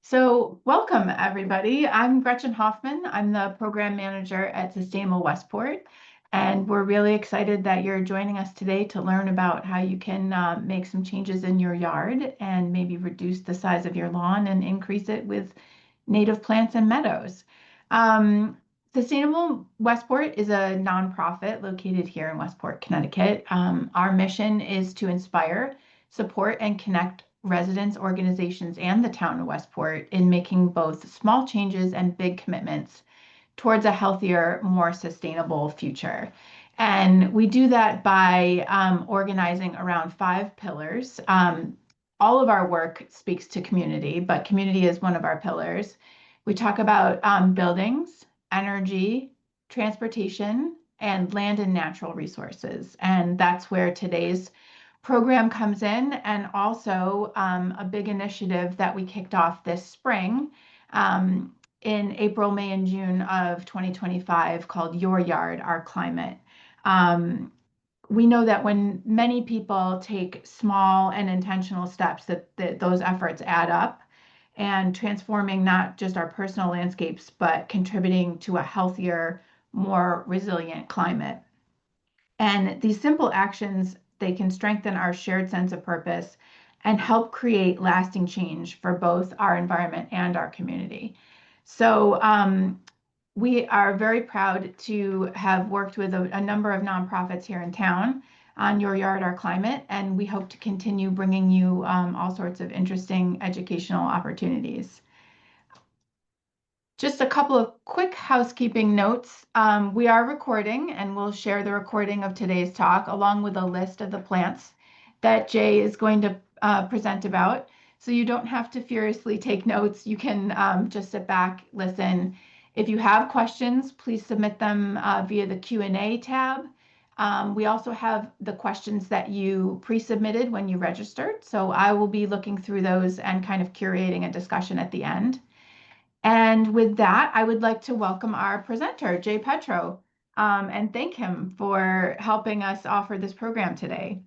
So, welcome everybody. I'm Gretchen Hoffman. I'm the program manager at Sustainable Westport, and we're really excited that you're joining us today to learn about how you can make some changes in your yard and maybe reduce the size of your lawn and increase it with native plants and meadows. Um, Sustainable Westport is a nonprofit located here in Westport, Connecticut. Our mission is to inspire, support, and connect residents, organizations, and the town of Westport in making both small changes and big commitments towards a healthier, more sustainable future. And we do that by organizing around 5 pillars. All of our work speaks to community, but community is one of our pillars. We talk about buildings, energy, transportation, and land and natural resources. And that's where today's program comes in, and also a big initiative that we kicked off this spring in April, May, and June of 2025 called Your Yard, Our Climate. Um, we know that when many people take small and intentional steps, that those efforts add up and transforming not just our personal landscapes, but contributing to a healthier, more resilient climate. And these simple actions, they can strengthen our shared sense of purpose and help create lasting change for both our environment and our community. So we are very proud to have worked with a number of nonprofits here in town on Your Yard, Our Climate, and we hope to continue bringing you all sorts of interesting educational opportunities. Just a couple of quick housekeeping notes. We are recording, and we'll share the recording of today's talk along with a list of the plants that Jay is going to present about. So you don't have to furiously take notes. You can just sit back, listen. If you have questions, please submit them via the Q&A tab. We also have the questions that you pre-submitted when you registered. So I will be looking through those and kind of curating a discussion at the end. And with that, I would like to welcome our presenter, Jay Petro, and thank him for helping us offer this program today.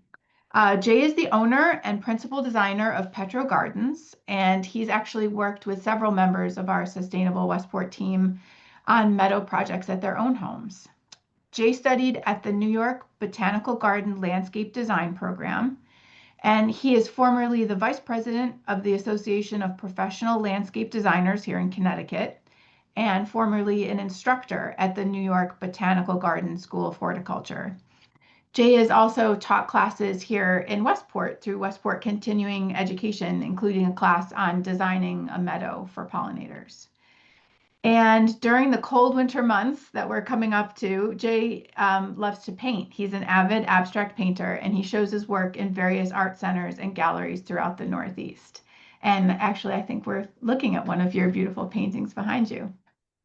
Jay is the owner and principal designer of Petro Gardens, and he's actually worked with several members of our Sustainable Westport team on meadow projects at their own homes. Jay studied at the New York Botanical Garden Landscape Design Program, and he is formerly the vice president of the Association of Professional Landscape Designers here in Connecticut, and formerly an instructor at the New York Botanical Garden School of Horticulture. Jay has also taught classes here in Westport through Westport Continuing Education, including a class on designing a meadow for pollinators. And during the cold winter months that we're coming up to, Jay loves to paint. He's an avid abstract painter, and he shows his work in various art centers and galleries throughout the Northeast. And actually, I think we're looking at one of your beautiful paintings behind you.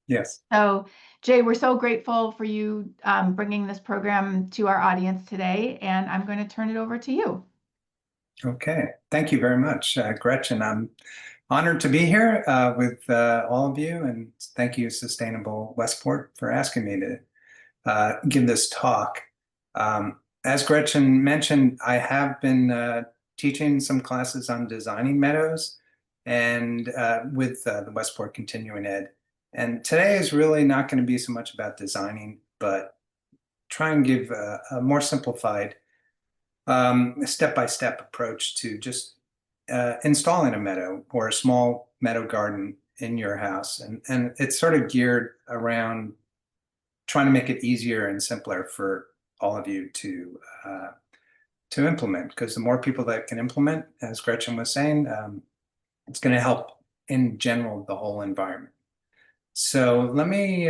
Yes. So, Jay, we're so grateful for you bringing this program to our audience today, and I'm going to turn it over to you. Okay. Thank you very much, Gretchen. I'm honored to be here with all of you, and thank you, Sustainable Westport, for asking me to give this talk. As Gretchen mentioned, I have been teaching some classes on designing meadows and with the Westport Continuing Ed. And today is really not going to be so much about designing, but try and give a more simplified step-by-step approach to just installing a meadow or a small meadow garden in your house. And it's sort of geared around trying to make it easier and simpler for all of you to implement, because the more people that can implement, as Gretchen was saying, it's going to help in general the whole environment. So let me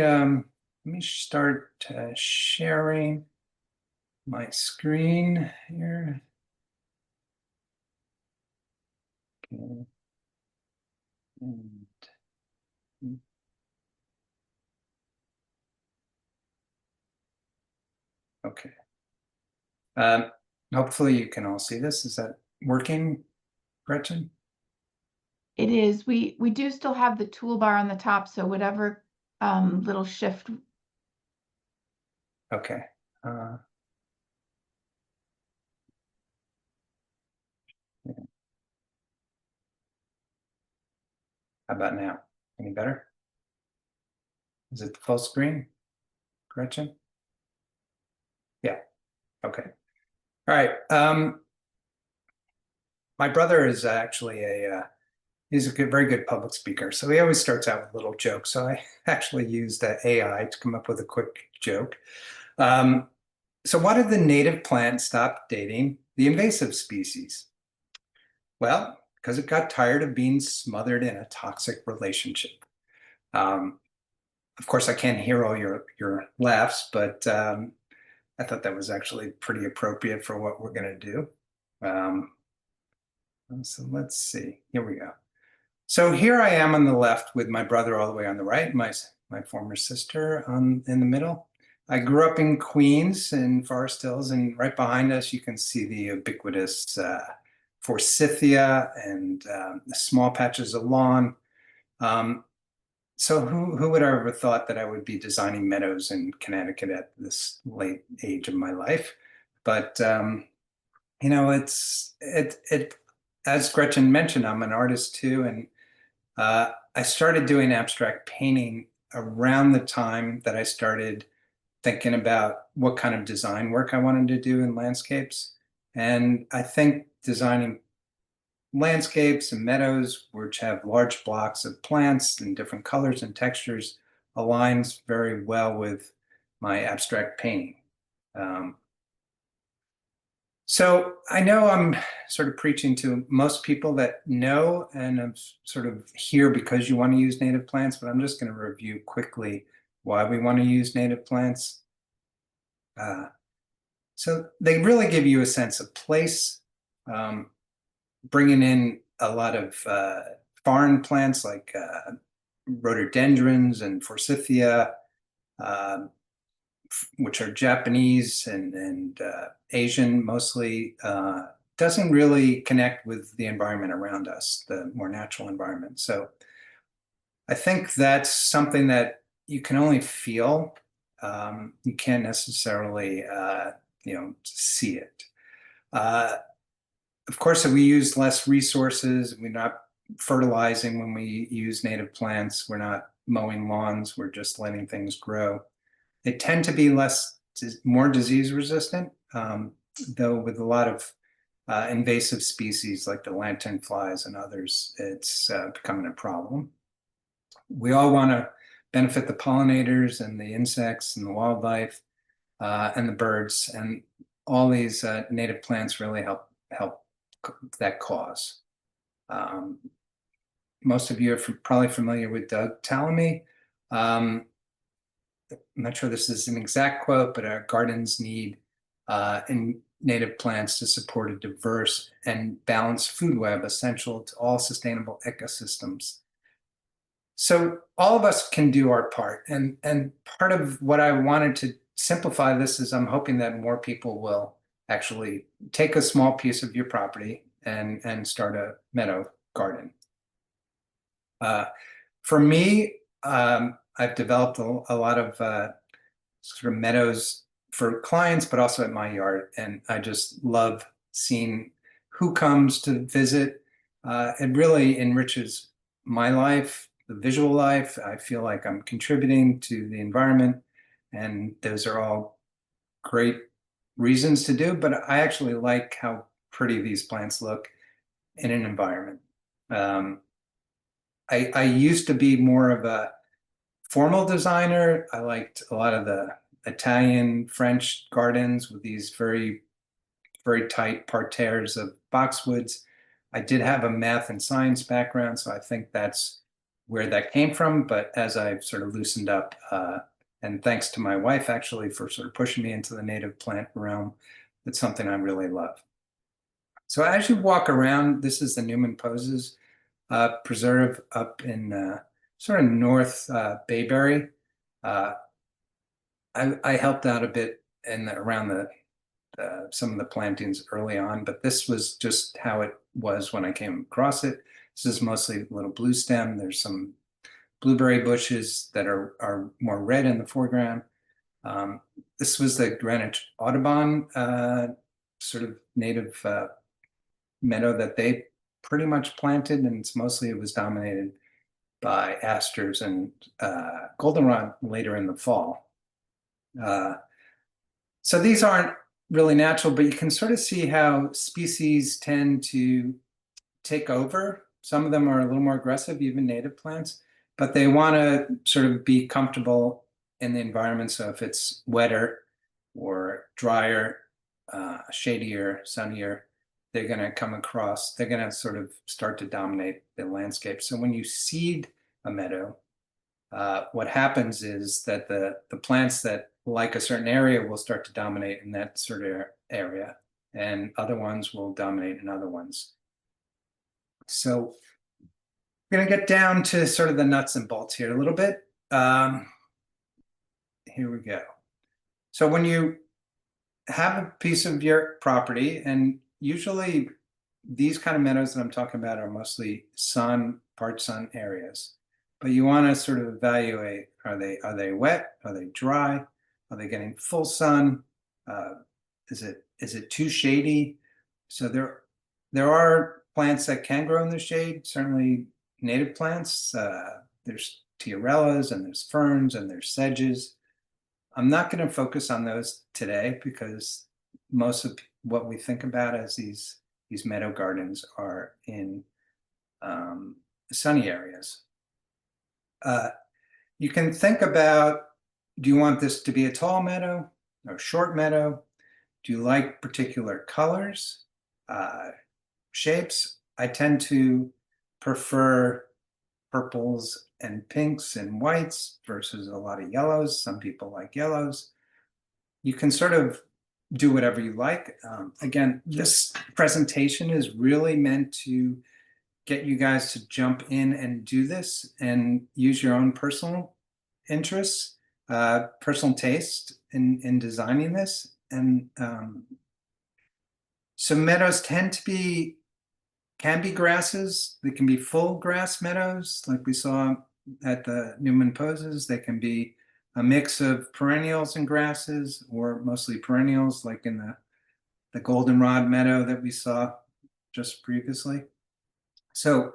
start sharing my screen here. Okay. Okay. Hopefully you can all see this. Is that working, Gretchen? It is. We do still have the toolbar on the top, so whatever little shift. Okay. Yeah. How about now? Any better? Is it the full screen, Gretchen? Yeah, okay. All right. My brother is actually he's a very good public speaker. So he always starts out with little jokes. So I actually used AI to come up with a quick joke. Um, so why did the native plant stop dating the invasive species? Well, because it got tired of being smothered in a toxic relationship. Um, of course, I can't hear all your laughs, but I thought that was actually pretty appropriate for what we're going to do. Um, so let's see. Here we go. So here I am on the left with my brother all the way on the right, my former sister in the middle. I grew up in Queens in Forest Hills, and right behind us you can see the ubiquitous forsythia and the small patches of lawn. Um, so who would have ever thought that I would be designing meadows in Connecticut at this late age of my life? But it as Gretchen mentioned, I'm an artist too, and I started doing abstract painting around the time that I started thinking about what kind of design work I wanted to do in landscapes. And I think designing landscapes and meadows, which have large blocks of plants in different colors and textures, aligns very well with my abstract painting. Um, so I know I'm sort of preaching to most people that know and I'm sort of here because you want to use native plants, but I'm just going to review quickly why we want to use native plants. So they really give you a sense of place, um, bringing in a lot of foreign plants like rhododendrons and forsythia, um, which are Japanese and Asian mostly, doesn't really connect with the environment around us, the more natural environment. So I think that's something that you can only feel. You can't necessarily, see it. Uh, of course, we use less resources. We're not fertilizing when we use native plants. We're not mowing lawns. We're just letting things grow. They tend to be more disease resistant, though with a lot of invasive species like the lantern flies and others, it's becoming a problem. We all want to benefit the pollinators and the insects and the wildlife and the birds, and all these native plants really help that cause. Um, Most of you are probably familiar with Doug Tallamy. I'm not sure this is an exact quote, but our gardens need in native plants to support a diverse and balanced food web essential to all sustainable ecosystems. So all of us can do our part. And part of what I wanted to simplify this is I'm hoping that more people will actually take a small piece of your property and start a meadow garden. For me, I've developed a lot of sort of meadows for clients, but also at my yard. And I just love seeing who comes to visit. It really enriches my life, the visual life. I feel like I'm contributing to the environment, and those are all great reasons to do. But I actually like how pretty these plants look in an environment. Um, I used to be more of a formal designer. I liked a lot of the Italian, French gardens with these very, very tight parterres of boxwoods. I did have a math and science background, so I think that's where that came from. But as I've sort of loosened up, and thanks to my wife actually for sort of pushing me into the native plant realm, it's something I really love. So as you walk around, this is the Newman Poses Preserve up in sort of North Bayberry. Uh, I helped out a bit around some of the plantings early on, but this was just how it was when I came across it. This is mostly little blue stem. There's some blueberry bushes that are more red in the foreground. This was the Greenwich Audubon sort of native meadow that they pretty much planted, and it was dominated by asters and goldenrod later in the fall. So these aren't really natural, but you can sort of see how species tend to take over. Some of them are a little more aggressive, even native plants, but they want to sort of be comfortable in the environment. So if it's wetter or drier, shadier, sunnier, they're going to come across, they're going to sort of start to dominate the landscape. So when you seed a meadow, what happens is that the plants that like a certain area will start to dominate in that sort of area, and other ones will dominate in other ones. So we're going to get down to sort of the nuts and bolts here a little bit. Here we go. So when you have a piece of your property, and usually these kind of meadows that I'm talking about are mostly part sun areas, but you want to sort of evaluate, are they wet? Are they dry? Are they getting full sun? Is it too shady? So there are plants that can grow in the shade, certainly native plants. There's tiarellas and there's ferns and there's sedges. I'm not going to focus on those today because most of what we think about as these meadow gardens are in sunny areas. You can think about, do you want this to be a tall meadow or short meadow? Do you like particular colors, shapes? I tend to prefer purples and pinks and whites versus a lot of yellows. Some people like yellows. You can sort of do whatever you like. Again, this presentation is really meant to get you guys to jump in and do this and use your own personal interests, personal taste in designing this. And so meadows can be grasses. They can be full grass meadows, like we saw at the Newman Poses. They can be a mix of perennials and grasses, or mostly perennials, like in the goldenrod meadow that we saw just previously. So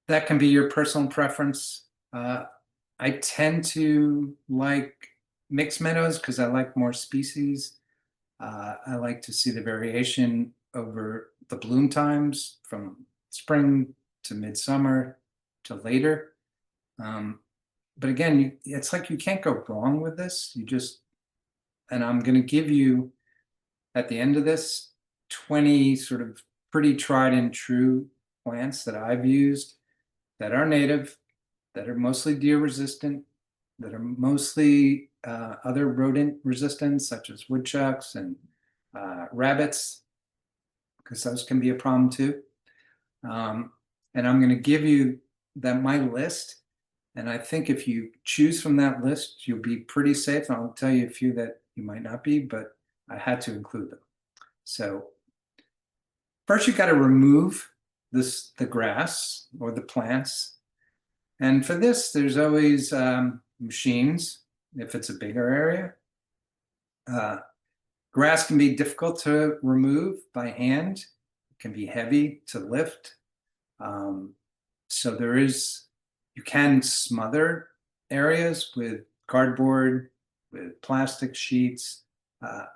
that can be your personal preference. I tend to like mixed meadows because I like more species. I like to see the variation over the bloom times from spring to midsummer to later. But again, it's like you can't go wrong with this. And I'm going to give you at the end of this 20 sort of pretty tried and true plants that I've used that are native, that are mostly deer resistant, that are mostly other rodent resistant, such as woodchucks and rabbits, because those can be a problem too. And I'm going to give you my list. And I think if you choose from that list, you'll be pretty safe. And I'll tell you a few that you might not be, but I had to include them. So first, you've got to remove the grass or the plants. And for this, there's always machines if it's a bigger area. Grass can be difficult to remove by hand. It can be heavy to lift. So you can smother areas with cardboard, with plastic sheets.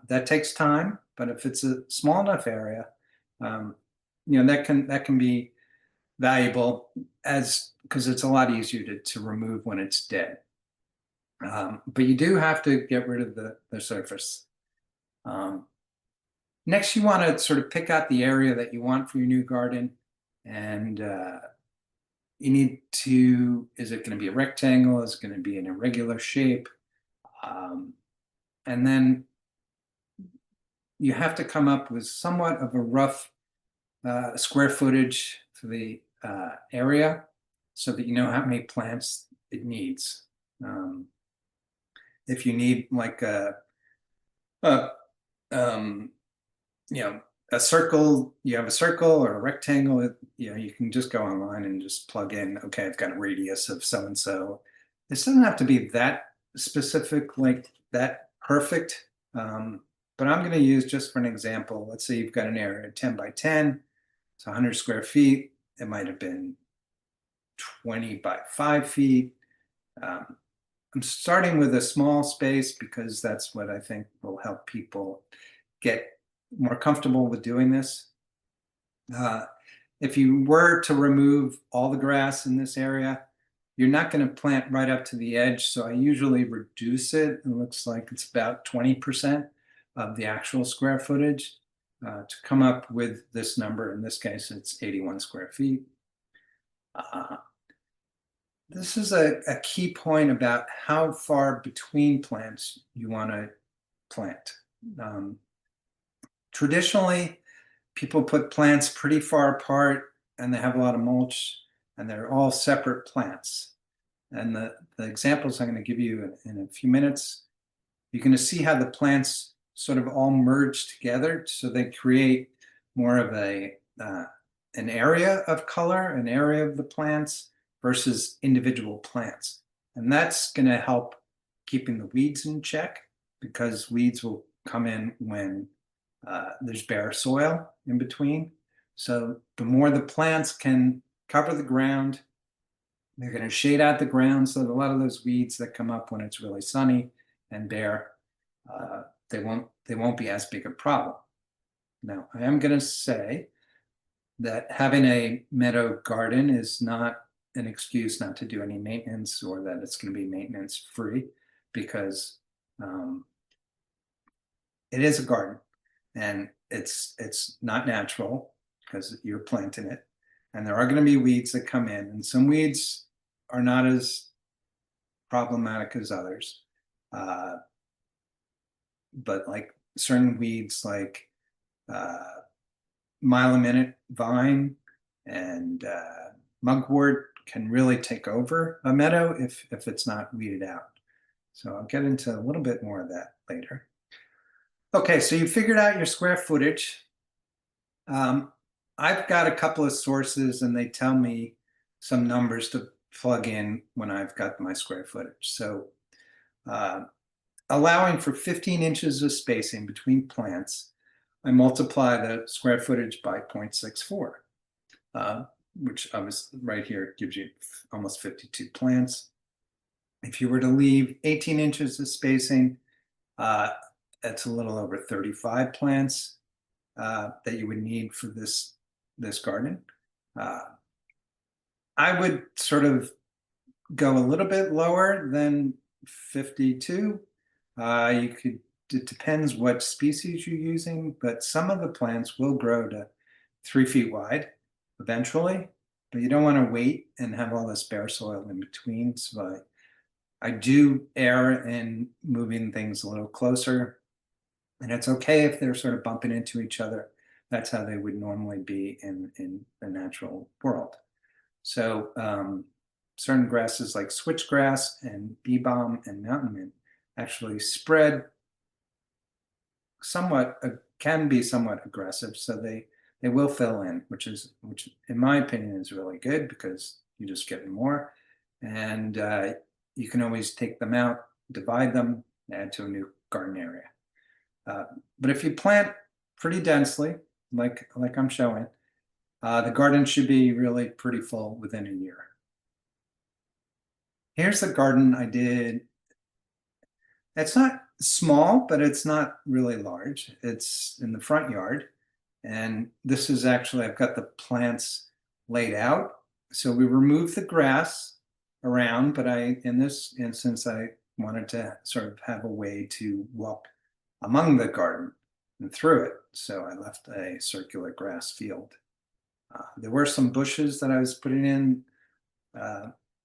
That takes time, but if it's a small enough area, that can be valuable because it's a lot easier to remove when it's dead. But you do have to get rid of the surface. Next, you want to sort of pick out the area that you want for your new garden, and you need to, is it going to be a rectangle? Is it going to be an irregular shape? And then you have to come up with somewhat of a rough square footage for the area so that you know how many plants it needs. If you need like a circle, you have a circle or a rectangle, you can just go online and just plug in, okay, I've got a radius of so-and-so. This doesn't have to be that specific, like that perfect. But I'm going to use, just for an example, let's say you've got an area 10 by 10, it's 100 square feet. It might have been 20 by 5 feet. I'm starting with a small space because that's what I think will help people get more comfortable with doing this. If you were to remove all the grass in this area, you're not going to plant right up to the edge. So I usually reduce it. It looks like it's about 20% of the actual square footage to come up with this number. In this case, it's 81 square feet. This is a key point about how far between plants you want to plant. Traditionally, people put plants pretty far apart and they have a lot of mulch and they're all separate plants. And the examples I'm going to give you in a few minutes, you're going to see how the plants sort of all merge together. So they create more of an area of color, an area of the plants versus individual plants. And that's going to help keeping the weeds in check because weeds will come in when there's bare soil in between. So the more the plants can cover the ground, they're going to shade out the ground so that a lot of those weeds that come up when it's really sunny and bare, they won't be as big a problem. Now, I am going to say that having a meadow garden is not an excuse not to do any maintenance or that it's going to be maintenance free because it is a garden and it's not natural because you're planting it and there are going to be weeds that come in and some weeds are not as problematic as others, but like certain weeds like mile-a-minute vine and mugwort can really take over a meadow if it's not weeded out. So I'll get into a little bit more of that later. Okay, so you figured out your square footage. I've got a couple of sources and they tell me some numbers to plug in when I've got my square footage. So allowing for 15 inches of spacing between plants, I multiply the square footage by 0.64, which obviously right here gives you almost 52 plants. If you were to leave 18 inches of spacing, that's a little over 35 plants that you would need for this garden. I would sort of go a little bit lower than 52. It depends what species you're using, but some of the plants will grow to 3 feet wide eventually, but you don't want to wait and have all this bare soil in between. So I do err in moving things a little closer, and it's okay if they're sort of bumping into each other. That's how they would normally be in the natural world. So certain grasses like switchgrass and bee balm and mountain mint actually spread somewhat, can be somewhat aggressive. So they will fill in, which in my opinion is really good because you just get more. And you can always take them out, divide them, add to a new garden area. But if you plant pretty densely, like I'm showing, the garden should be really pretty full within a year. Here's the garden I did. It's not small, but it's not really large. It's in the front yard. And this is actually, I've got the plants laid out. So we removed the grass around, but in this instance, I wanted to sort of have a way to walk among the garden and through it. So I left a circular grass field. There were some bushes that I was putting in.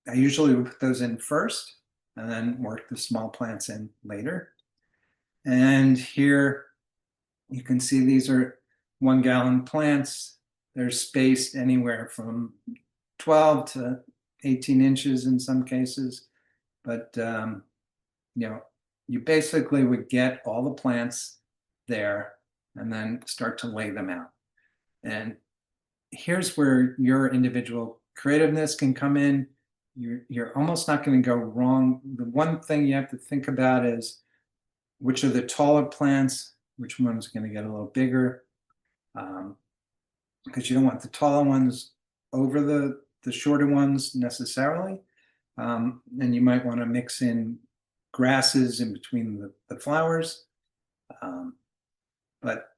I usually would put those in first and then work the small plants in later. And here you can see these are 1 gallon plants. They're spaced anywhere from 12 to 18 inches in some cases. But, you basically would get all the plants there and then start to lay them out. And here's where your individual creativeness can come in. You're almost not going to go wrong. The one thing you have to think about is which are the taller plants, which one's going to get a little bigger, because you don't want the taller ones over the the shorter ones necessarily. And you might want to mix in grasses in between the flowers. But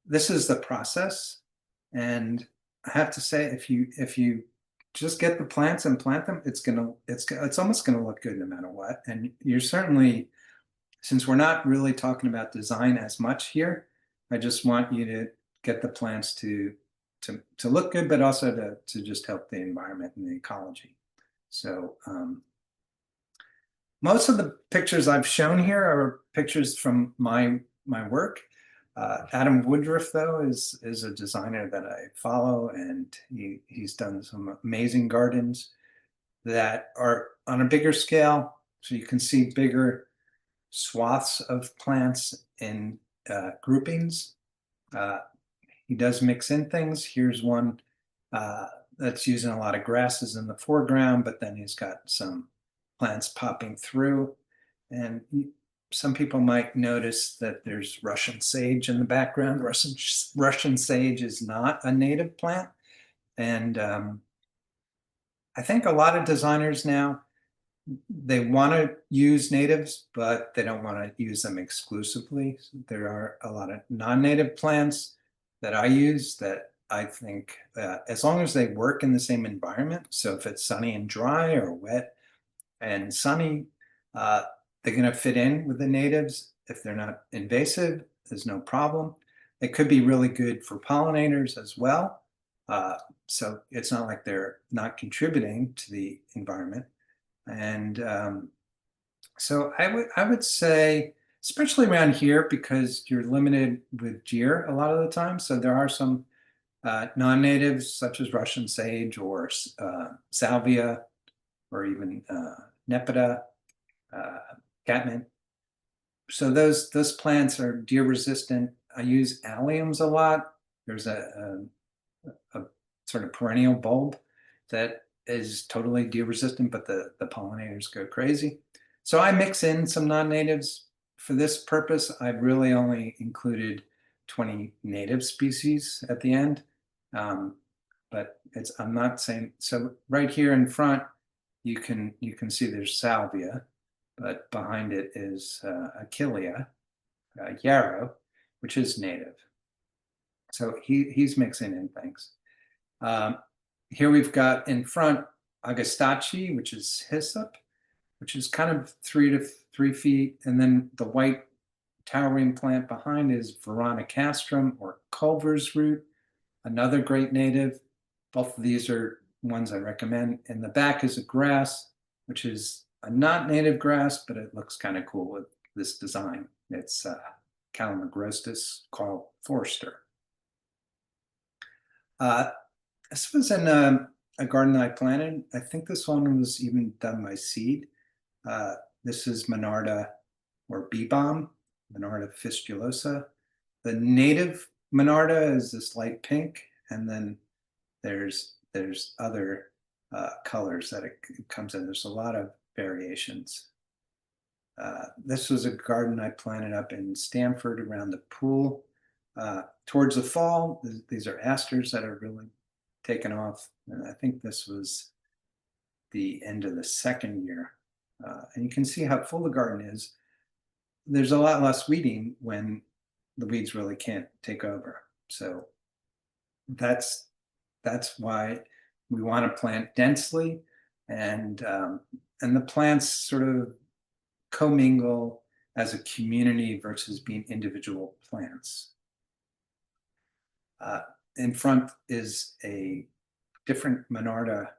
this is the process. And I have to say, if you just get the plants and plant them, it's almost gonna look good no matter what. And you're certainly, since we're not really talking about design as much here, I just want you to get the plants to look good, but also to just help the environment and the ecology. So most of the pictures I've shown here are pictures from my work. Adam Woodruff, though, is a designer that I follow, and he's done some amazing gardens that are on a bigger scale, so you can see bigger swaths of plants in groupings. He does mix in things. Here's one that's using a lot of grasses in the foreground, but then he's got some plants popping through. And some people might notice that there's Russian sage in the background. Russian sage is not a native plant. And I think a lot of designers now, they want to use natives, but they don't want to use them exclusively. There are a lot of non-native plants that I use that I think as long as they work in the same environment, so if it's sunny and dry or wet and sunny, they're going to fit in with the natives. If they're not invasive, there's no problem. It could be really good for pollinators as well. So it's not like they're not contributing to the environment. And so I would say, especially around here, because you're limited with deer a lot of the time. So there are some non-natives such as Russian sage or salvia or even nepeta, catnip. So those plants are deer resistant. I use alliums a lot. There's a sort of perennial bulb that is totally deer resistant, but the pollinators go crazy. So I mix in some non-natives. For this purpose, I've really only included 20 native species at the end. But I'm not saying, so right here in front, you can see there's salvia, but behind it is achillea, yarrow, which is native. So he's mixing in things. Here we've got in front Agastache, which is hyssop, which is kind of 3 feet. And then the white towering plant behind is Veronicastrum or Culver's root, another great native. Both of these are ones I recommend. In the back is a grass, which is a not native grass, but it looks kind of cool with this design. It's Calamagrostis Carl Forster. This was in a garden I planted. I think this one was even done by seed. This is Monarda or bee balm, Monarda fistulosa. The native Monarda is this light pink, and then there's other colors that it comes in. There's a lot of variations. This was a garden I planted up in Stamford around the pool. Towards the fall, these are asters that are really taken off. And I think this was the end of the second year. And you can see how full the garden is. There's a lot less weeding when the weeds really can't take over. So that's why we want to plant densely, and the plants sort of commingle as a community versus being individual plants. In front is a different Monarda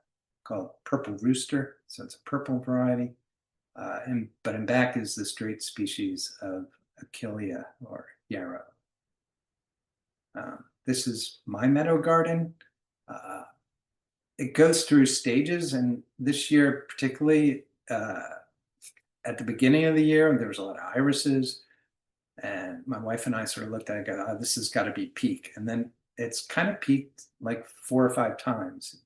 called Purple Rooster, so it's a purple variety. But in back is the straight species of Achillea or yarrow. This is my meadow garden. It goes through stages, and this year particularly, at the beginning of the year, there was a lot of irises, and my wife and I sort of looked at it and go, oh, this has got to be peak. And then it's kind of peaked like 4 or 5 times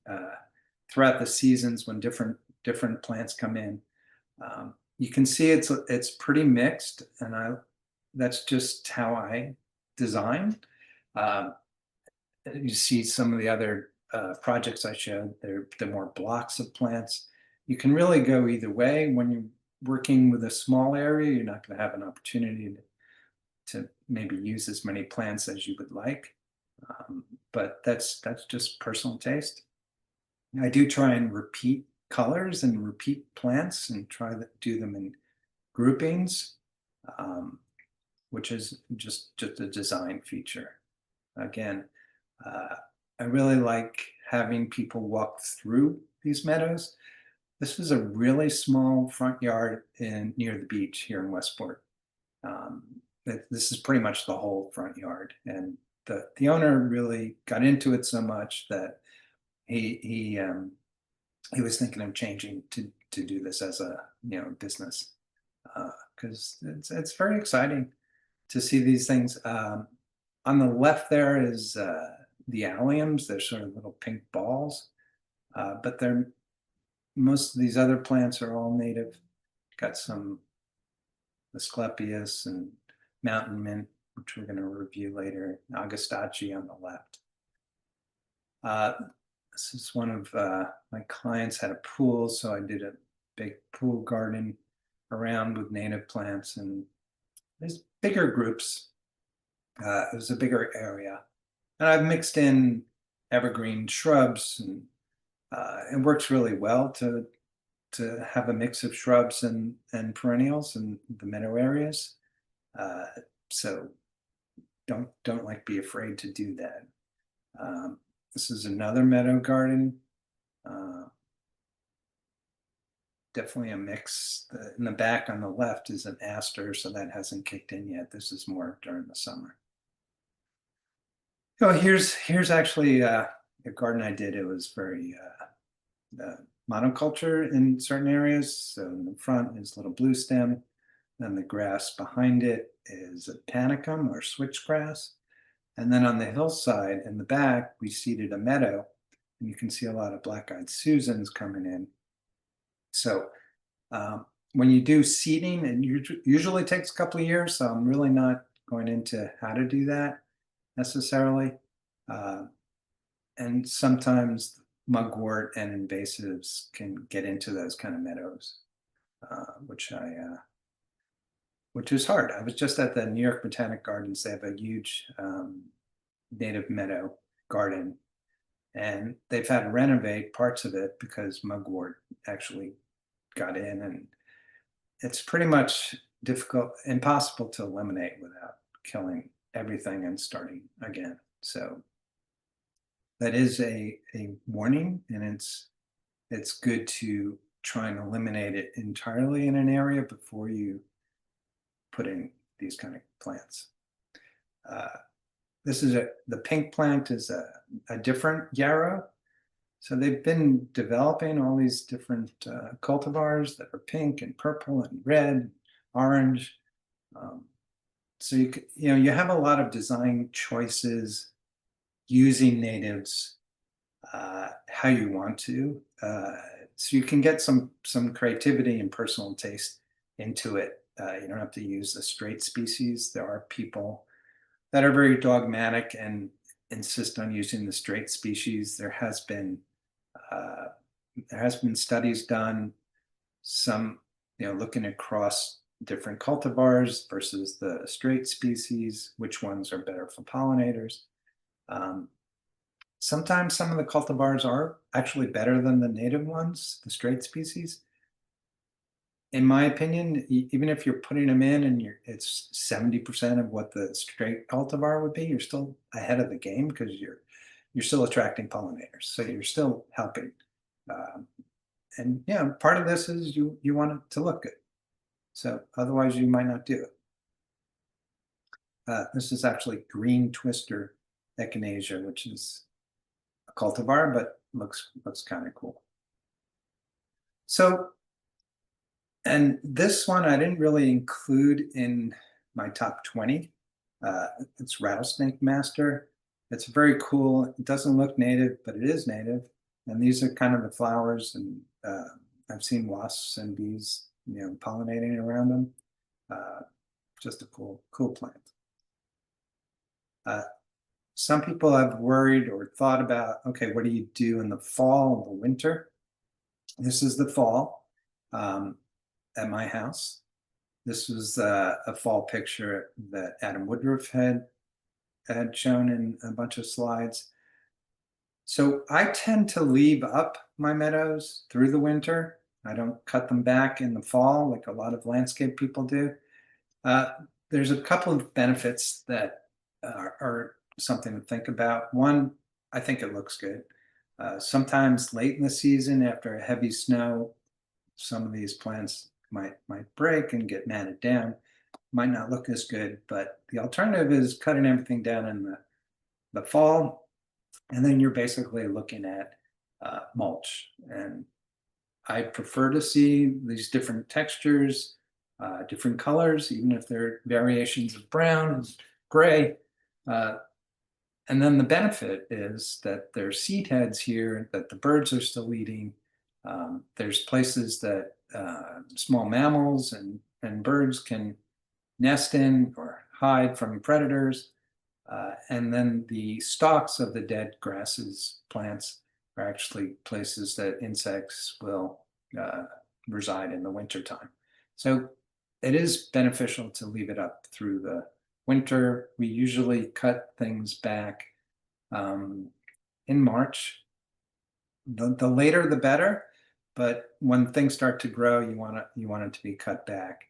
throughout the seasons when different plants come in. You can see it's pretty mixed, and that's just how I design. You see some of the other projects I showed, they're more blocks of plants. You can really go either way. When you're working with a small area, you're not going to have an opportunity to maybe use as many plants as you would like. But that's just personal taste. I do try and repeat colors and repeat plants and try to do them in groupings, which is just a design feature. Again, I really like having people walk through these meadows. This is a really small front yard near the beach here in Westport. This is pretty much the whole front yard, and the owner really got into it so much that he was thinking of changing to do this as a business, because it's very exciting to see these things. On the left there is the alliums. They're sort of little pink balls, but most of these other plants are all native. Got some Asclepias and mountain mint, which we're going to review later. Agastache on the left. This is one of my clients had a pool, so I did a big pool garden around with native plants, and there's bigger groups. It was a bigger area, and I've mixed in evergreen shrubs, and it works really well to have a mix of shrubs and perennials in the meadow areas. So don't like be afraid to do that. This is another meadow garden. Definitely a mix. In the back on the left is an aster, so that hasn't kicked in yet. This is more during the summer. Oh, here's actually a garden I did. It was very monoculture in certain areas. So in the front is little blue stem. Then the grass behind it is a panicum or switchgrass. And then on the hillside in the back, we seeded a meadow, and you can see a lot of black-eyed Susans coming in. So when you do seeding, it usually takes a couple of years, so I'm really not going into how to do that necessarily. And sometimes mugwort and invasives can get into those kind of meadows, which is hard. I was just at the New York Botanic Gardens. They have a huge native meadow garden, and they've had to renovate parts of it because mugwort actually got in, and it's pretty much impossible to eliminate without killing everything and starting again. So that is a warning, and it's good to try and eliminate it entirely in an area before you put in these kind of plants. This is the pink plant is a different yarrow. So they've been developing all these different cultivars that are pink and purple and red, orange. So you have a lot of design choices using natives how you want to. So you can get some creativity and personal taste into it. You don't have to use the straight species. There are people that are very dogmatic and insist on using the straight species. There has been studies done, some looking across different cultivars versus the straight species, which ones are better for pollinators. Sometimes some of the cultivars are actually better than the native ones, the straight species. In my opinion, even if you're putting them in and it's 70% of what the straight cultivar would be, you're still ahead of the game because you're still attracting pollinators. So you're still helping. And yeah, part of this is you want it to look good. So otherwise you might not do it. This is actually green twister echinacea, which is a cultivar, but looks kind of cool. So, and this one I didn't really include in my top 20. It's rattlesnake master. It's very cool. It doesn't look native, but it is native. And these are kind of the flowers, and I've seen wasps and bees, pollinating around them. Just a cool plant. some people have worried or thought about, okay, what do you do in the fall and the winter? This is the fall at my house. This was a fall picture that Adam Woodruff had shown in a bunch of slides. So I tend to leave up my meadows through the winter. I don't cut them back in the fall like a lot of landscape people do. Uh, there's a couple of benefits that are something to think about. One, I think it looks good. Sometimes late in the season, after a heavy snow, some of these plants might break and get matted down. Might not look as good, but the alternative is cutting everything down in the fall, and then you're basically looking at mulch. And I prefer to see these different textures, different colors, even if they're variations of brown and gray. And then the benefit is that there's seed heads here that the birds are still eating. There's places that small mammals and birds can nest in or hide from predators. And then the stalks of the dead grasses, plants, are actually places that insects will reside in the wintertime. So it is beneficial to leave it up through the winter. We usually cut things back in March. The later the better, but when things start to grow, you want it to be cut back.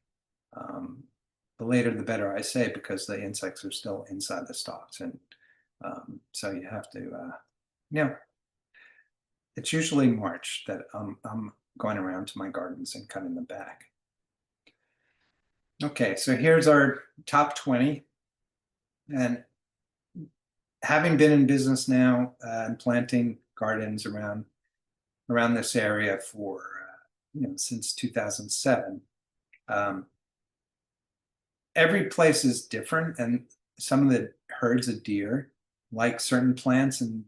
The later the better, I say, because the insects are still inside the stalks, and so you have to, it's usually March that I'm going around to my gardens and cutting them back. Okay, so here's our top 20, and having been in business now and planting gardens around this area for since 2007. Every place is different, and some of the herds of deer like certain plants and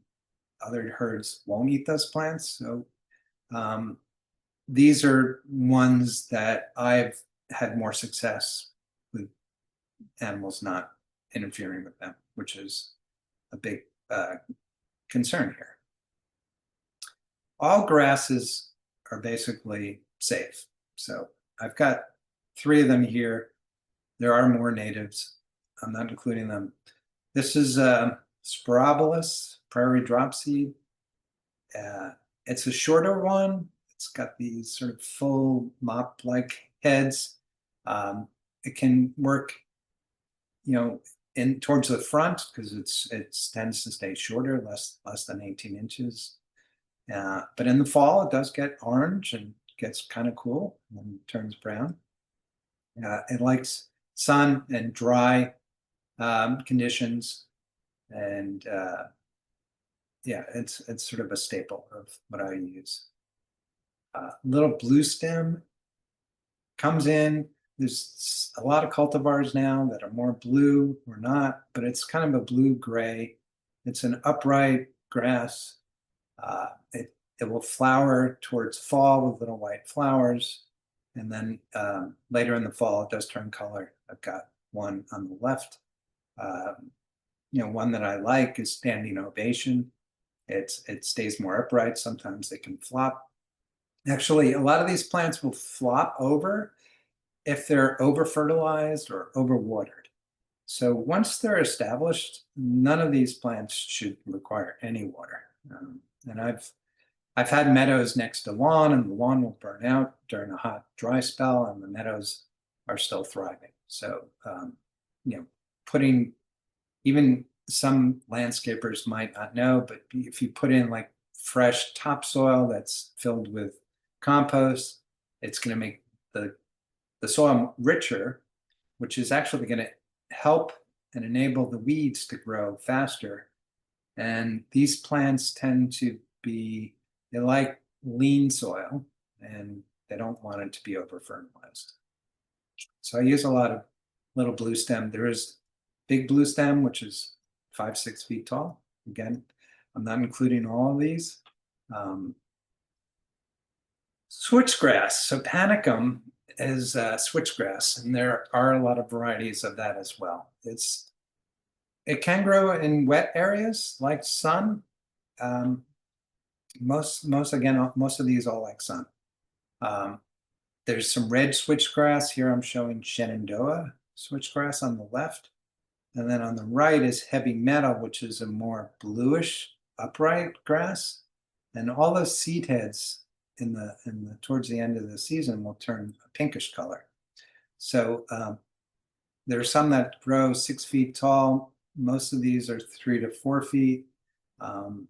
other herds won't eat those plants. So these are ones that I've had more success with animals not interfering with them, which is a big concern here. All grasses are basically safe. So I've got 3 of them here. There are more natives. I'm not including them. This is Sporobolus, prairie dropseed. It's a shorter one. It's got these sort of full mop-like heads. It can work, in towards the front because it tends to stay shorter, less than 18 inches. But in the fall, it does get orange and gets kind of cool and then turns brown. It likes sun and dry conditions, and it's sort of a staple of what I use. Little blue stem comes in. There's a lot of cultivars now that are more blue or not, but it's kind of a blue-gray. It's an upright grass. It will flower towards fall with little white flowers. And then later in the fall, it does turn color. I've got one on the left. One that I like is standing ovation. It stays more upright. Sometimes they can flop. Actually, a lot of these plants will flop over if they're over fertilized or over watered. So once they're established, none of these plants should require any water. And I've had meadows next to lawn, and the lawn will burn out during a hot, dry spell, and the meadows are still thriving. So, putting, even some landscapers might not know, but if you put in like fresh topsoil that's filled with compost, it's going to make the soil richer, which is actually going to help and enable the weeds to grow faster. And these plants tend to be, they like lean soil, and they don't want it to be over fertilized. So I use a lot of little blue stem. There is big blue stem, which is 5-6 feet tall. Again, I'm not including all of these. Switchgrass. So panicum is switchgrass, and there are a lot of varieties of that as well. It's It can grow in wet areas like sun. Um, most of these all like sun. Um, there's some red switchgrass here. I'm showing Shenandoah switchgrass on the left. And then on the right is heavy metal, which is a more bluish upright grass. And all those seed heads in the towards the end of the season will turn a pinkish color. So there are some that grow 6 feet tall. Most of these are 3 to 4 feet. Um,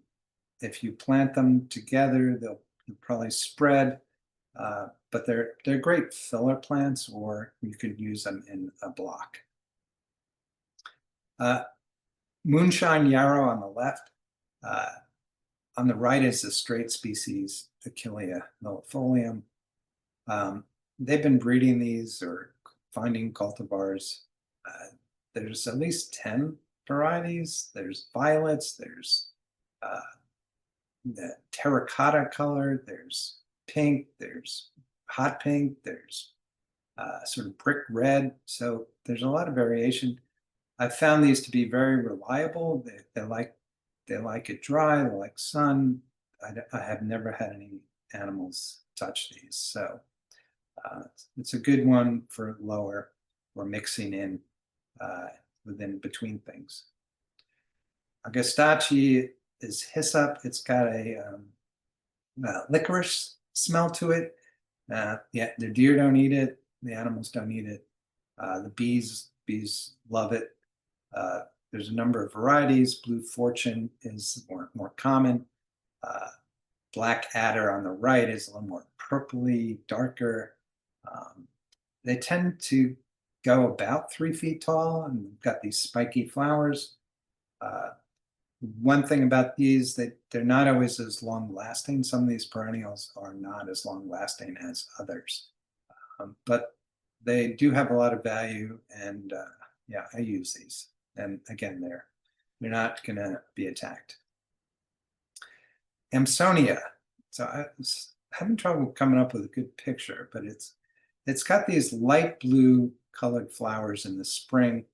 if you plant them together, they'll probably spread. But they're great filler plants, or you could use them in a block. Moonshine yarrow on the left. On the right is the straight species, Achillea millefolium. They've been breeding these or finding cultivars. There's at least 10 varieties. There's violets, there's the terracotta color, there's pink, there's hot pink, there's sort of brick red. So there's a lot of variation. I've found these to be very reliable. They like it dry, they like sun. I have never had any animals touch these. So it's a good one for lower or mixing in within between things. Augustachi is hyssop. It's got a licorice smell to it. Yeah, the deer don't eat it. The animals don't eat it. The bees love it. There's a number of varieties. Blue Fortune is more common. Black Adder on the right is a little more purpley, darker. They tend to go about 3 feet tall and got these spiky flowers. One thing about these, they're not always as long lasting. Some of these perennials are not as long lasting as others, but they do have a lot of value. And yeah, I use these. And again, they're not going to be attacked. Amsonia. So I was having trouble coming up with a good picture, but it's got these light blue colored flowers in the spring.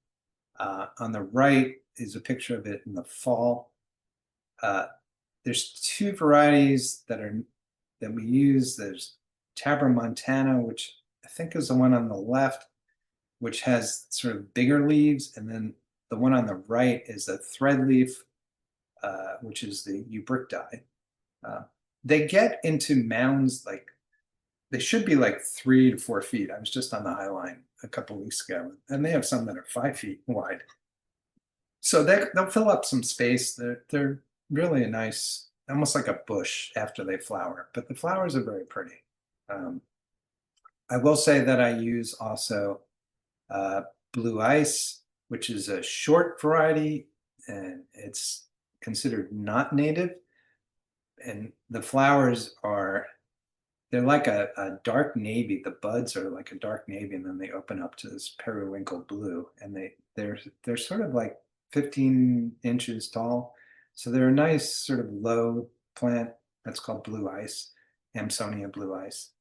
On the right is a picture of it in the fall. There's two varieties that we use. There's Tabor Montana, which I think is the one on the left, which has sort of bigger leaves, and then the one on the right is a thread leaf, which is the Eubricti. They get into mounds like they should be like 3 to 4 feet. I was just on the High Line a couple of weeks ago, and they have some that are 5 feet wide. So they'll fill up some space. They're really a nice, almost like a bush after they flower, but the flowers are very pretty. I will say that I use also Blue Ice, which is a short variety, and it's considered not native. And the flowers they're like a dark navy. The buds are like a dark navy, and then they open up to this periwinkle blue, and they're sort of like 15 inches tall. So they're a nice sort of low plant. That's called Blue Ice, Amsonia Blue Ice.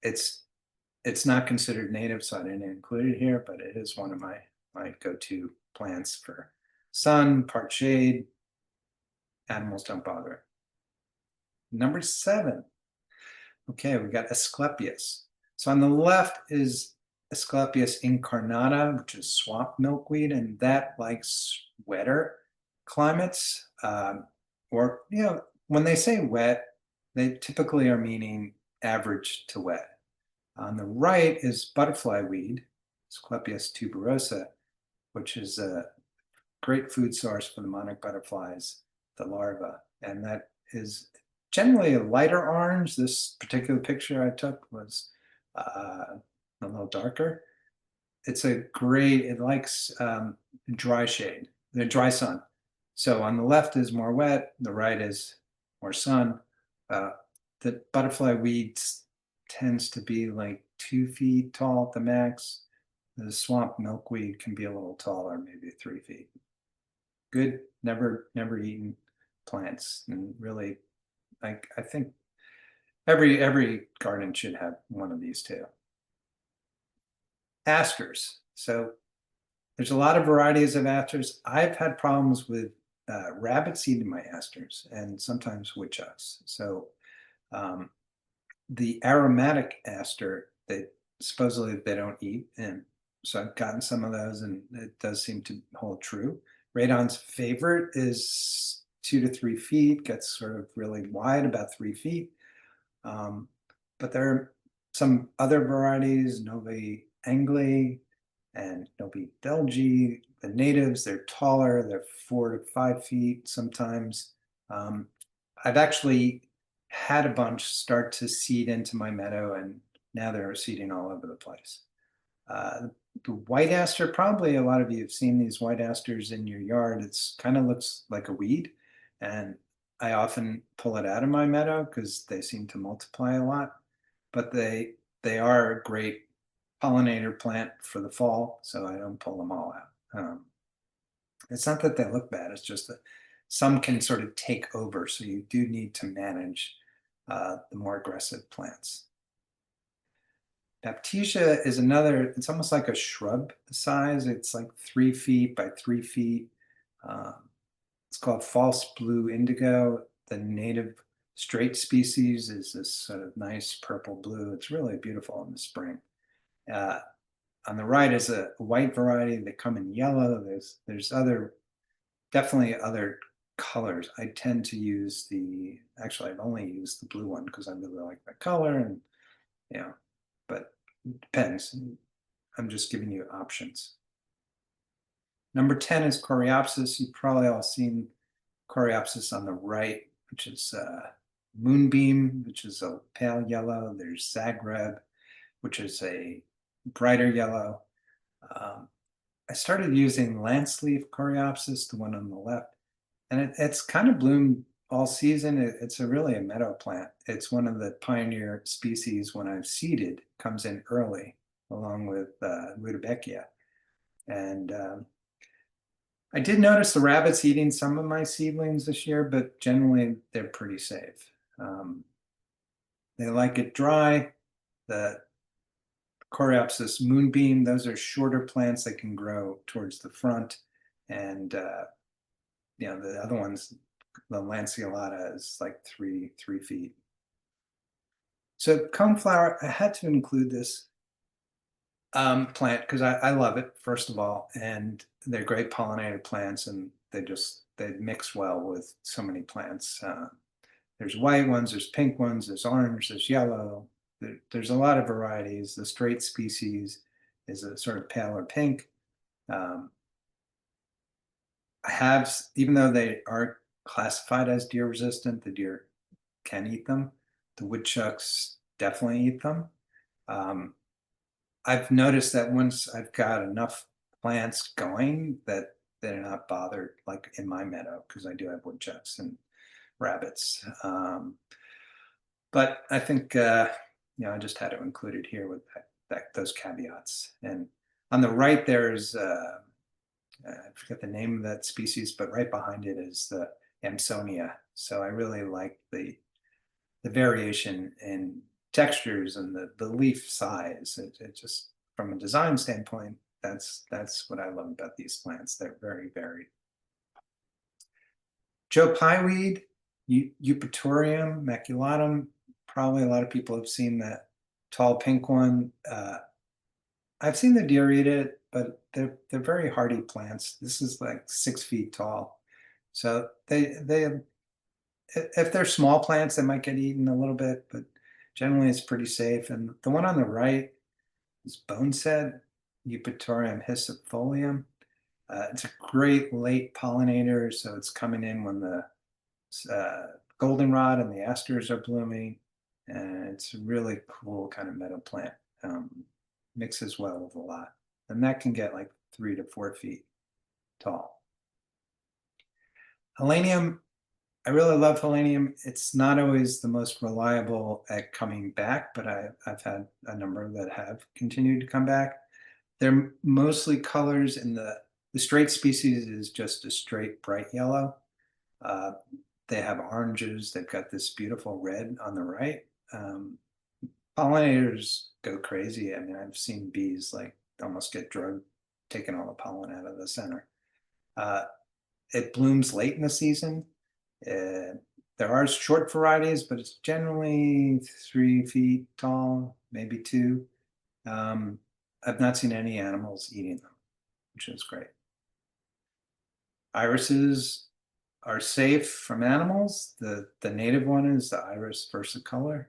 It's not considered native, so I didn't include it here, but it is one of my go-to plants for sun, part shade. Animals don't bother it. Number 7. Okay, we've got Asclepias. So on the left is Asclepias incarnata, which is swamp milkweed, and that likes wetter climates. Or, when they say wet, they typically are meaning average to wet. On the right is butterfly weed, Asclepias tuberosa, which is a great food source for the monarch butterflies, the larvae, and that is generally a lighter orange. This particular picture I took was a little darker. It likes dry shade, the dry sun. So on the left is more wet, the right is more sun. The butterfly weeds tends to be like 2 feet tall at the max. The swamp milkweed can be a little taller, maybe 3 feet. Good, never eaten plants, and really, I think every garden should have one of these too. Asters. So There's a lot of varieties of asters. I've had problems with rabbits eating my asters and sometimes woodchucks. So um, the aromatic aster that supposedly they don't eat, and so I've gotten some of those, and it does seem to hold true. Radon's favorite is 2 to 3 feet, gets sort of really wide, about 3 feet. Um, but there are some other varieties, Novi Angli and Novi Belgi. The natives, they're taller, they're 4 to 5 feet sometimes. Um, I've actually had a bunch start to seed into my meadow, and now they're seeding all over the place. The white aster, probably a lot of you have seen these white asters in your yard. It's kind of looks like a weed, and I often pull it out of my meadow because they seem to multiply a lot. But they are a great pollinator plant for the fall, so I don't pull them all out. It's not that they look bad; it's just that some can sort of take over, so you do need to manage the more aggressive plants. Baptisia is another, it's almost like a shrub size. It's like 3 feet by 3 feet. Um, it's called false blue indigo. The native straight species is this sort of nice purple blue. It's really beautiful in the spring. Uh, on the right is a white variety. They come in yellow. There's definitely other colors. I tend to use actually I've only used the blue one because I really like that color, and you know, but it depends. I'm just giving you options. Number 10 is Coreopsis. You've probably all seen Coreopsis on the right, which is Moonbeam, which is a pale yellow. There's Zagreb, which is a brighter yellow. Um, I started using Lance Leaf Coreopsis, the one on the left, and it's kind of bloomed all season. It's really a meadow plant. It's one of the pioneer species when I've seeded, comes in early, along with Rudbeckia. And I did notice the rabbits eating some of my seedlings this year, but generally they're pretty safe. They like it dry. The Coreopsis moonbeam, those are shorter plants that can grow towards the front. And the other ones, the lanceolata is like 3 feet. So coneflower, I had to include this plant because I love it, first of all, and they're great pollinated plants, and they mix well with so many plants. There's white ones, there's pink ones, there's orange, there's yellow. There's a lot of varieties. The straight species is a sort of paler pink. Um, I have, even though they aren't classified as deer resistant, the deer can eat them. The woodchucks definitely eat them. Um, I've noticed that once I've got enough plants going that they're not bothered, like in my meadow, because I do have woodchucks and rabbits. But I think I just had to include it here with those caveats. And on the right there's I forget the name of that species, but right behind it is the Amsonia. So I really like the variation in textures and the leaf size. It just, from a design standpoint, that's what I love about these plants. They're very varied. Joe Pyeweed, Eupatorium maculatum. Probably a lot of people have seen that tall pink one. I've seen the deer eat it, but they're very hardy plants. This is like 6 feet tall. So they if they're small plants, they might get eaten a little bit, but generally it's pretty safe. And the one on the right is boneset, Eupatorium hissifolium. It's a great late pollinator, so it's coming in when the goldenrod and the asters are blooming, and it's a really cool kind of meadow plant. Mixes well with a lot, and that can get like 3 to 4 feet tall. Helenium, I really love Helenium. It's not always the most reliable at coming back, but I've had a number that have continued to come back. They're mostly colors in the straight species is just a straight bright yellow. Uh, they have oranges. They've got this beautiful red on the right. Pollinators go crazy. I mean, I've seen bees like almost get drugged taken all the pollen out of the center. It blooms late in the season. There are short varieties, but it's generally 3 feet tall, maybe 2. I've not seen any animals eating them, which is great. Irises are safe from animals. The native one is the Iris versicolor.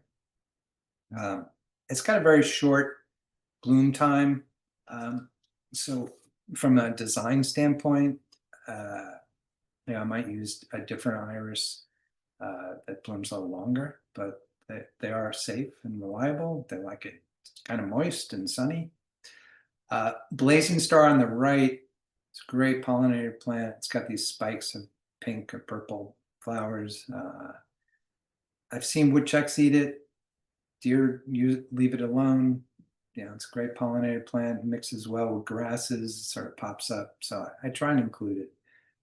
It's got a very short bloom time. So from a design standpoint, I might use a different iris that blooms a little longer, but they are safe and reliable. They like it kind of moist and sunny. Blazing Star on the right, it's a great pollinator plant. It's got these spikes of pink or purple flowers. I've seen woodchucks eat it. Deer leave it alone. It's a great pollinator plant. It mixes well with grasses, sort of pops up. So I try and include it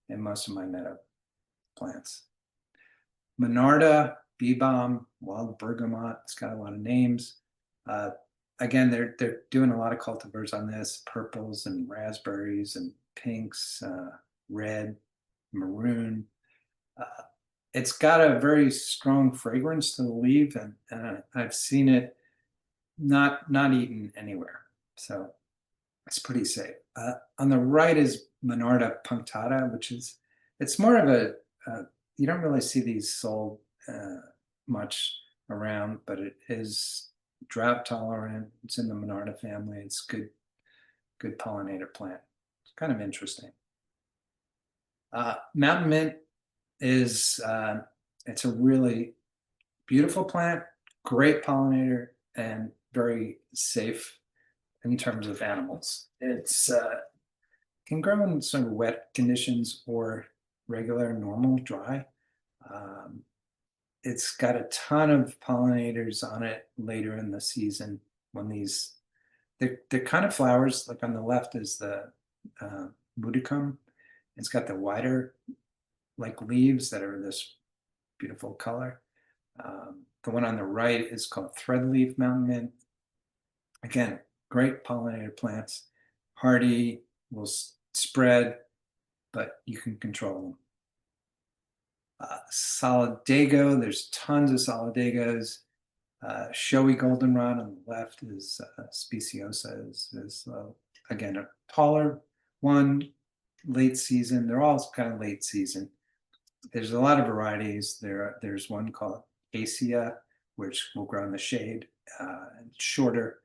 in most of my meadow plants. Monarda, bee balm, wild bergamot. It's got a lot of names. Again, they're doing a lot of cultivars on this: purples and raspberries and pinks, red, maroon. It's got a very strong fragrance to the leaf, and I've seen it not eaten anywhere, so it's pretty safe. On the right is Monarda punctata, which is, it's more of a you don't really see these sold much around, but it is drought tolerant. It's in the Monarda family. It's good pollinator plant. It's kind of interesting. Mountain mint is it's a really beautiful plant, great pollinator, and very safe in terms of animals. It's can grow in sort of wet conditions or regular, normal, dry. It's got a ton of pollinators on it later in the season when they're kind of flowers. Like on the left is the mudicum. It's got the wider like leaves that are this beautiful color. The one on the right is called threadleaf mountain mint. Again, great pollinator plants, hardy, will spread, but you can control them. Solidago, there's tons of solidagos. Showy goldenrod on the left is speciosa, is again a taller one, late season. They're all kind of late season. There's a lot of varieties. There's one called Acacia, which will grow in the shade, and shorter.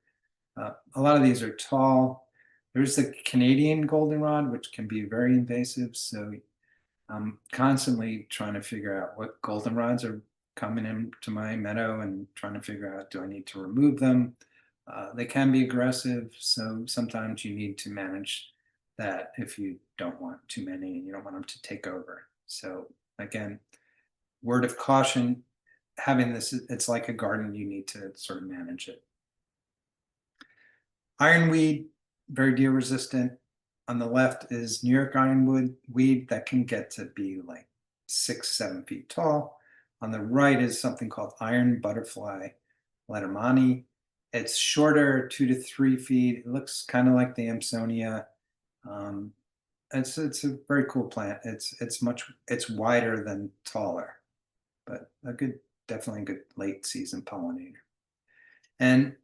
A lot of these are tall. There's the Canadian goldenrod, which can be very invasive. So I'm constantly trying to figure out what goldenrods are coming into my meadow and trying to figure out, do I need to remove them? They can be aggressive, so sometimes you need to manage that if you don't want too many and you don't want them to take over. So again, word of caution, having this, it's like a garden, you need to sort of manage it. Ironweed, very deer resistant. On the left is New York ironwood weed that can get to be like 6-7 feet tall. On the right is something called iron butterfly lettermani. It's shorter, 2 to 3 feet. It looks kind of like the Amsonia. It's a very cool plant. It's wider than taller, but definitely a good late season pollinator. And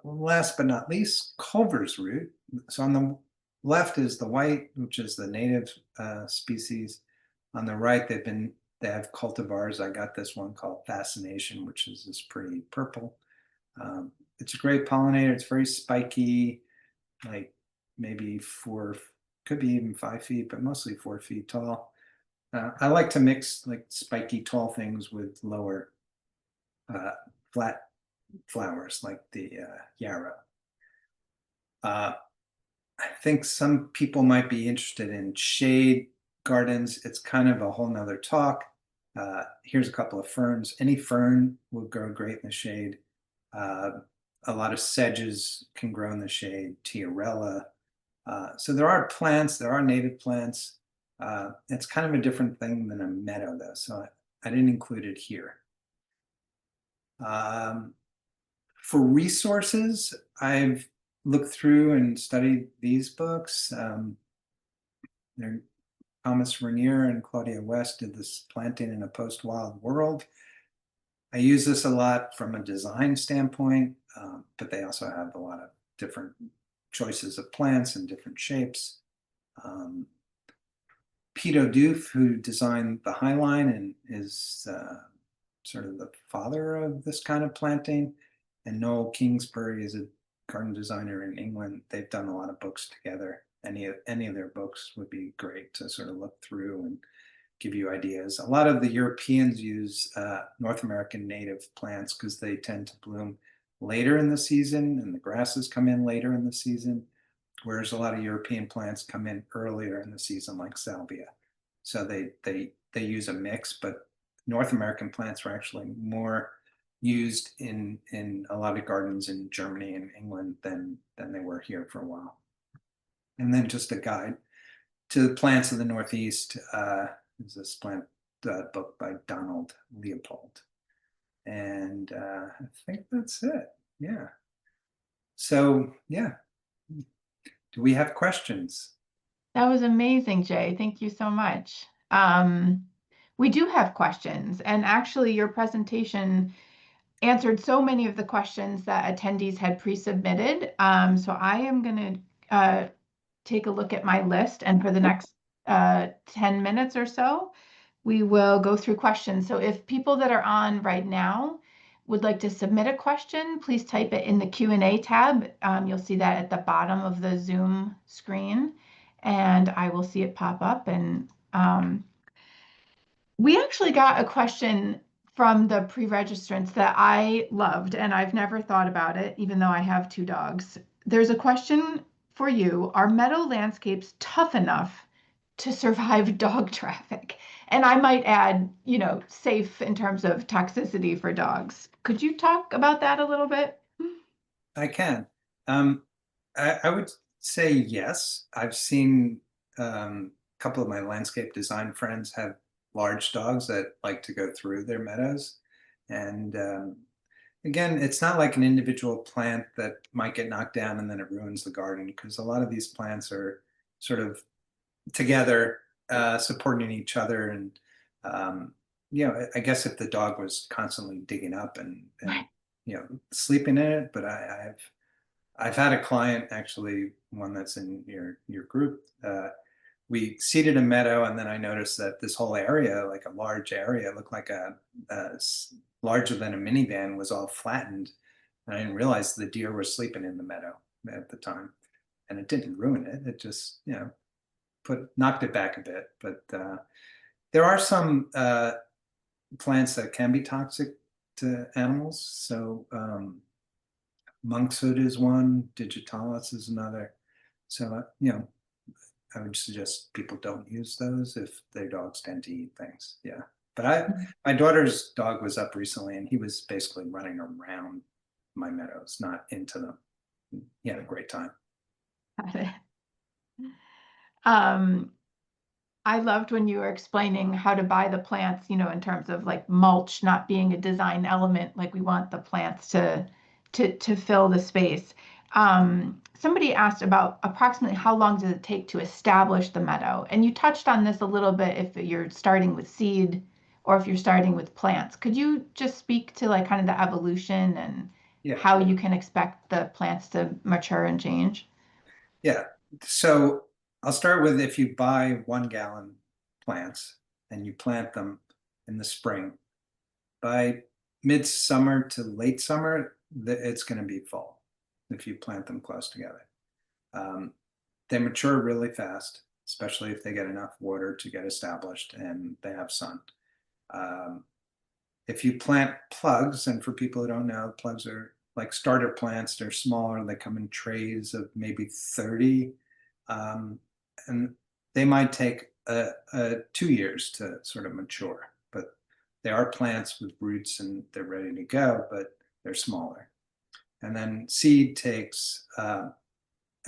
last but not least, Culver's root. So on the left is the white, which is the native species. On the right, they have cultivars. I got this one called Fascination, which is this pretty purple. It's a great pollinator. It's very spiky, like maybe 4, could be even 5 feet, but mostly 4 feet tall. I like to mix like spiky tall things with lower flat flowers like the yarrow. I think some people might be interested in shade gardens. It's kind of a whole nother talk. Here's a couple of ferns. Any fern will grow great in the shade. A lot of sedges can grow in the shade, tiarella. So there are plants, there are native plants. It's kind of a different thing than a meadow though, so I didn't include it here. For resources, I've look through and study these books. They're Thomas Rainier and Claudia West did this Planting in a Post-Wild World. I use this a lot from a design standpoint, but they also have a lot of different choices of plants and different shapes. Pete O'Doof, who designed the Highline and is sort of the father of this kind of planting, and Noel Kingsbury is a garden designer in England. They've done a lot of books together. Any of their books would be great to sort of look through and give you ideas. A lot of the Europeans use North American native plants because they tend to bloom later in the season and the grasses come in later in the season, whereas a lot of European plants come in earlier in the season, like salvia. So they use a mix, but North American plants are actually more used in a lot of gardens in Germany and England than they were here for a while. And then just a guide to the plants of the Northeast. Is this plant book by Donald Leopold. And I think that's it. Yeah. So, yeah. Do we have questions? That was amazing, Jay. Thank you so much. We do have questions, and actually, your presentation answered so many of the questions that attendees had pre-submitted. So I am going to take a look at my list, and for the next 10 minutes or so, we will go through questions. So if people that are on right now would like to submit a question, please type it in the Q&A tab. You'll see that at the bottom of the Zoom screen, and I will see it pop up. And we actually got a question from the pre-registrants that I loved, and I've never thought about it, even though I have 2 dogs. There's a question for you. Are meadow landscapes tough enough to survive dog traffic? And I might add, safe in terms of toxicity for dogs. Could you talk about that a little bit? I can. I would say yes. I've seen a couple of my landscape design friends have large dogs that like to go through their meadows. And again, it's not like an individual plant that might get knocked down and then it ruins the garden, because a lot of these plants are sort of together, supporting each other. And I guess if the dog was constantly digging up and sleeping in it, but I've had a client, actually, one that's in your group. We seeded a meadow, and then I noticed that this whole area, like a large area, looked like larger than a minivan, was all flattened. And I didn't realize the deer were sleeping in the meadow at the time, and it didn't ruin it. It just knocked it back a bit. But there are some plants that can be toxic to animals. So monkshood is one, digitalis is another. So I would suggest people don't use those if their dogs tend to eat things. Yeah. But my daughter's dog was up recently, and he was basically running around my meadows, not into them. He had a great time. Got it. Um, I loved when you were explaining how to buy the plants, in terms of like mulch not being a design element, like we want the plants to fill the space. Somebody asked about approximately how long does it take to establish the meadow? And you touched on this a little bit if you're starting with seed or if you're starting with plants. Could you just speak to like kind of the evolution and Yeah. how you can expect the plants to mature and change? Yeah. So I'll start with, if you buy 1-gallon plants and you plant them in the spring, by midsummer to late summer, it's going to be fall if you plant them close together. They mature really fast, especially if they get enough water to get established and they have sun. If you plant plugs, and for people who don't know, plugs are like starter plants. They're smaller. They come in trays of maybe 30. And they might take 2 years to sort of mature. But they are plants with roots and they're ready to go, but they're smaller. And then seed takes a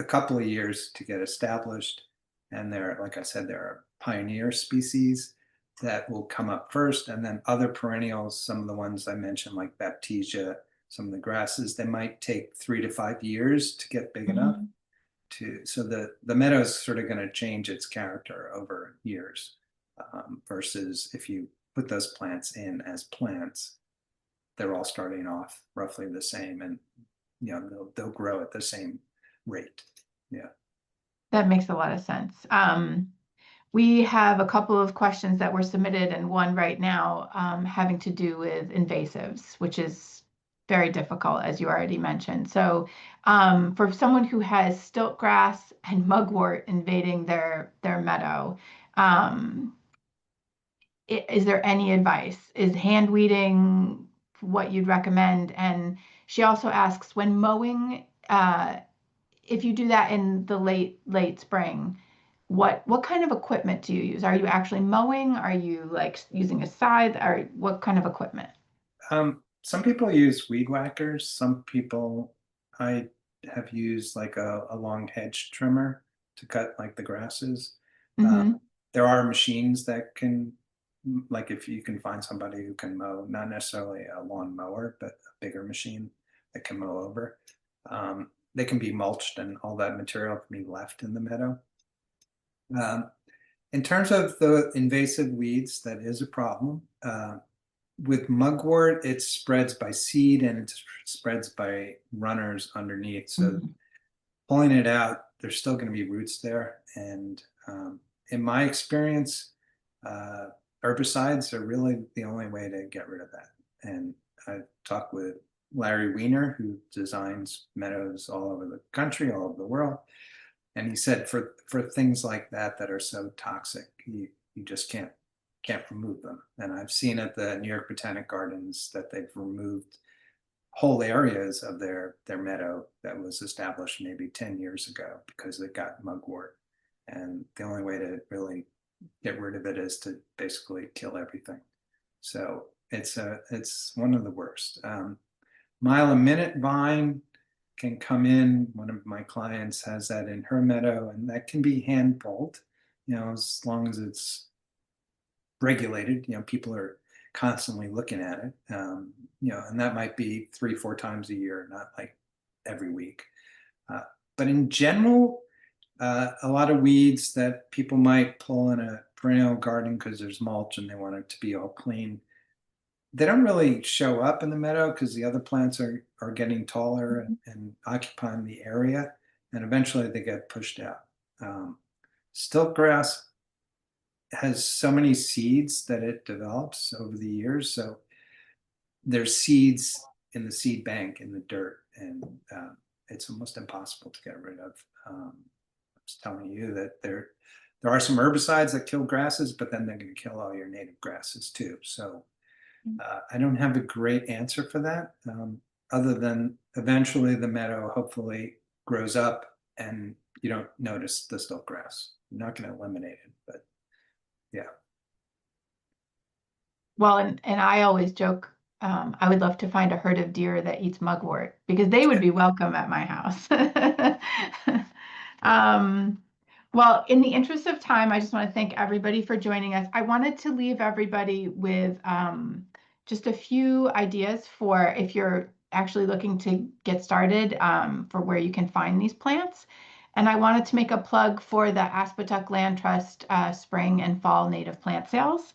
couple of years to get established. And like I said, there are pioneer species that will come up first, and then other perennials, some of the ones I mentioned, like Baptisia, Some of the grasses, they might take 3 to 5 years to get big enough Mhm. so the meadow is sort of going to change its character over years, versus if you put those plants in as plants, they're all starting off roughly the same, and they'll grow at the same rate. Yeah. That makes a lot of sense. We have a couple of questions that were submitted, and one right now having to do with invasives, which is very difficult, as you already mentioned. So, for someone who has stilt grass and mugwort invading their meadow, um, is there any advice? Is hand weeding what you'd recommend? And she also asks, when mowing, if you do that in the late spring, what kind of equipment do you use? Are you actually mowing? Are you like using a scythe? Or what kind of equipment? Some people use weed whackers. Some people, I have used like a long hedge trimmer to cut like the grasses. Uh, Hmm. there are machines that can, like if you can find somebody who can mow, not necessarily a lawn mower, but a bigger machine that can mow over. They can be mulched and all that material can be left in the meadow. Um, in terms of the invasive weeds, that is a problem. With mugwort, it spreads by seed and it spreads by runners underneath. So Hmm. pulling it out, there's still going to be roots there. And in my experience, uh, herbicides are really the only way to get rid of that. And I talked with Larry Weiner, who designs meadows all over the country, all over the world. And he said for things like that that are so toxic, you just can't remove them. And I've seen at the New York Botanic Gardens that they've removed whole areas of their meadow that was established maybe 10 years ago because it got mugwort. And the only way to really get rid of it is to basically kill everything. So it's one of the worst. Mile a minute vine can come in. One of my clients has that in her meadow, and that can be hand pulled, as long as it's regulated. People are constantly looking at it, and that might be 3, 4 times a year, not like every week. Uh, but in general, a lot of weeds that people might pull in a perennial garden because there's mulch and they want it to be all clean, they don't really show up in the meadow because the other plants are getting taller and occupying the area, and eventually they get pushed out. Stilt grass has so many seeds that it develops over the years, so there's seeds in the seed bank in the dirt, and it's almost impossible to get rid of. I was telling you that there are some herbicides that kill grasses, but then they're going to kill all your native grasses too. So I don't have a great answer for that, other than eventually the meadow hopefully grows up and you don't notice the stilt grass. You're not going to eliminate it, but yeah. Well, and I always joke, I would love to find a herd of deer that eats mugwort because they would be welcome at my house. Um, well, in the interest of time, I just want to thank everybody for joining us. I wanted to leave everybody with just a few ideas for if you're actually looking to get started, for where you can find these plants. And I wanted to make a plug for the Aspetuck Land Trust spring and fall native plant sales.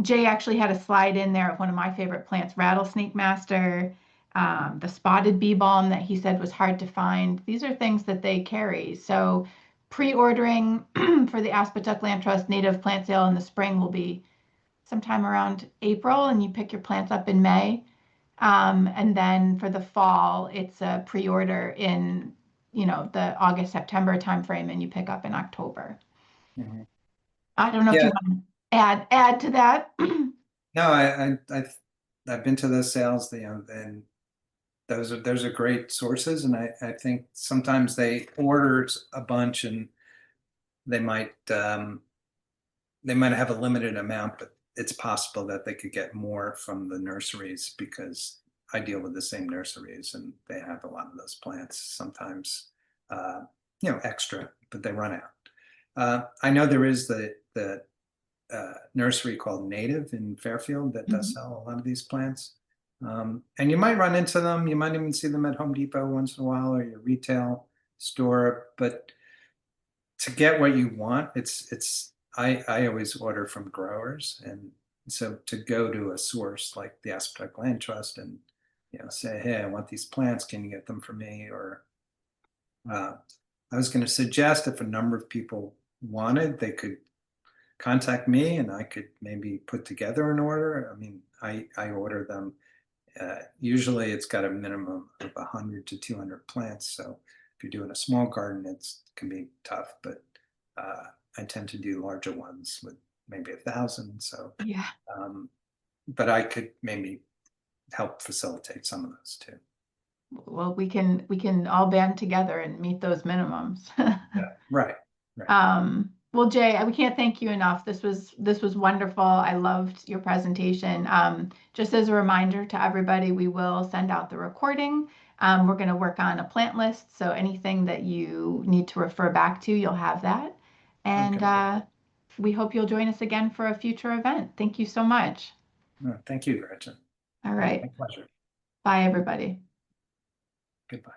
Jay actually had a slide in there of one of my favorite plants, Rattlesnake Master, the spotted bee balm that he said was hard to find. These are things that they carry. So pre-ordering for the Aspetuck Land Trust native plant sale in the spring will be sometime around April, and you pick your plants up in May. And then for the fall, it's a pre-order in, the August, September timeframe, and you pick up in October. Mhm. I don't know if you Yeah, want to add to that. no, I've been to those sales, and those are great sources, and I think sometimes they orders a bunch and they might um, they might have a limited amount, but it's possible that they could get more from the nurseries because I deal with the same nurseries and they have a lot of those plants sometimes, uh, extra, but they run out. I know there is the nursery called Native in Fairfield that does Mhm. sell a lot of these plants. And you might run into them. You might even see them at Home Depot once in a while or your retail store. But to get what you want, I always order from growers, and so to go to a source like the Aspetuck Land Trust and say, hey, I want these plants. Can you get them for me? Or uh, I was going to suggest if a number of people wanted, they could contact me and I could maybe put together an order. I mean, I order them. Usually it's got a minimum of 100 to 200 plants. So if you're doing a small garden, it can be tough, but I tend to do larger ones with maybe 1,000. So, Yeah. but I could maybe help facilitate some of those too. Well, we can all band together and meet those minimums. Yeah, right, right. Well, Jay, we can't thank you enough. This was wonderful. I loved your presentation. Just as a reminder to everybody, we will send out the recording. We're going to work on a plant list, so anything that you need to refer back to, you'll have that. And Okay. we hope you'll join us again for a future event. Thank you so much. No, thank you, Gretchen. All My right. pleasure. Bye, everybody. Goodbye.